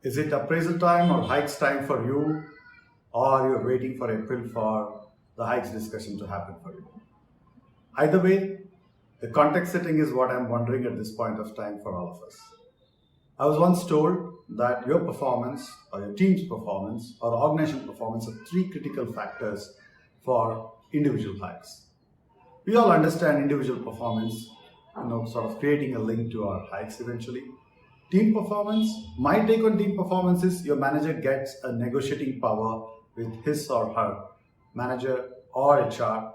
Is it appraisal time or hikes time for you, or you're waiting for April for the hikes discussion to happen for you? Either way, the context setting is what I'm wondering at this point of time for all of us. I was once told that your performance or your team's performance or organization performance are three critical factors for individual hikes. We all understand individual performance, sort of creating a link to our hikes eventually. Team performance, my take on team performance is your manager gets a negotiating power with his or her manager or HR,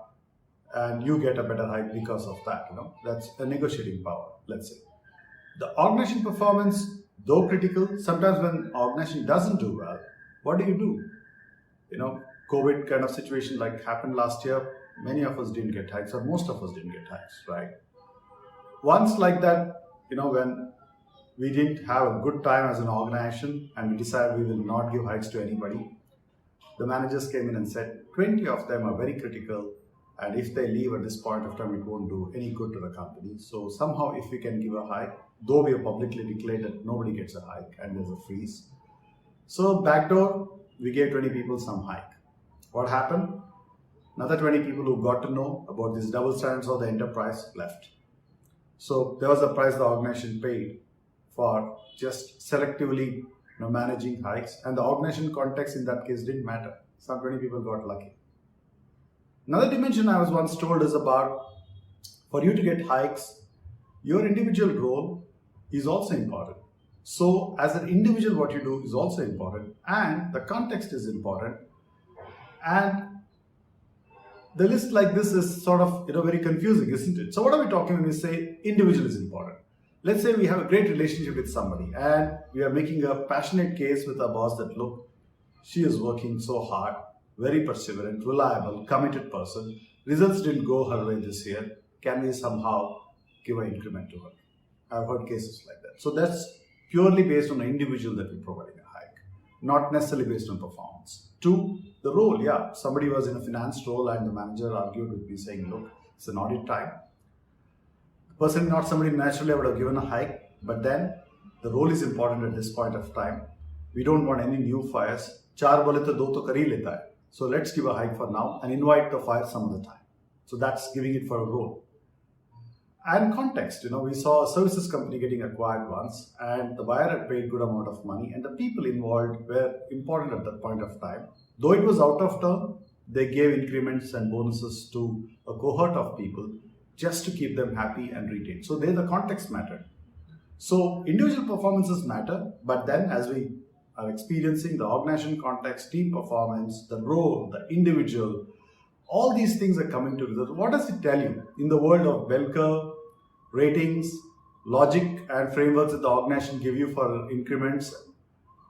and you get a better hike because of that. That's a negotiating power, let's say. The organization performance, though critical, sometimes when organization doesn't do well, what do? COVID kind of situation like happened last year, many of us didn't get hikes, or most of us didn't get hikes, right? Once like that, when we didn't have a good time as an organization and we decided we will not give hikes to anybody, the managers came in and said 20 of them are very critical, and if they leave at this point of time, it won't do any good to the company. So somehow if we can give a hike, though we have publicly declared that nobody gets a hike and there's a freeze. So backdoor, we gave 20 people some hike. What happened? Another 20 people who got to know about these double standards of the enterprise left. So there was a price the organization paid for just selectively managing hikes, and the organization context in that case didn't matter. Some 20 people got lucky. Another dimension I was once told is about, for you to get hikes, your individual role is also important. So as an individual, what you do is also important, and the context is important. And the list like this is sort of very confusing, isn't it? So what are we talking when we say individual is important? Let's say we have a great relationship with somebody and we are making a passionate case with our boss that, look, she is working so hard, very perseverant, reliable, committed person. Results didn't go her way this year. Can we somehow give an increment to her? I've heard cases like that. So that's purely based on the individual that we're providing a hike, not necessarily based on performance. Two, the role. Yeah, somebody was in a finance role and the manager argued with me saying, look, it's an audit time. The person, not somebody naturally I would have given a hike, but then the role is important at this point of time. We don't want any new fires. Char bole to do to kar hi leta hai. So let's give a hike for now and invite the fire some other time. So that's giving it for a role. And context, we saw a services company getting acquired once, and the buyer had paid good amount of money, and the people involved were important at that point of time. Though it was out of turn, they gave increments and bonuses to a cohort of people just to keep them happy and retained. So there the context mattered. So individual performances matter, but then as we are experiencing the organization context, team performance, the role, the individual, all these things are coming together. What does it tell you? In the world of bell curve, ratings, logic and frameworks that the organization give you for increments,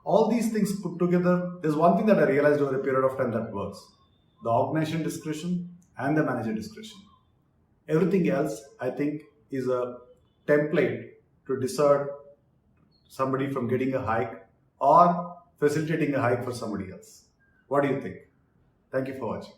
all these things put together, there's one thing that I realized over a period of time that works. The organization discretion and the manager discretion. Everything else, I think, is a template to discern somebody from getting a hike or facilitating a hike for somebody else. What do you think? Thank you for watching.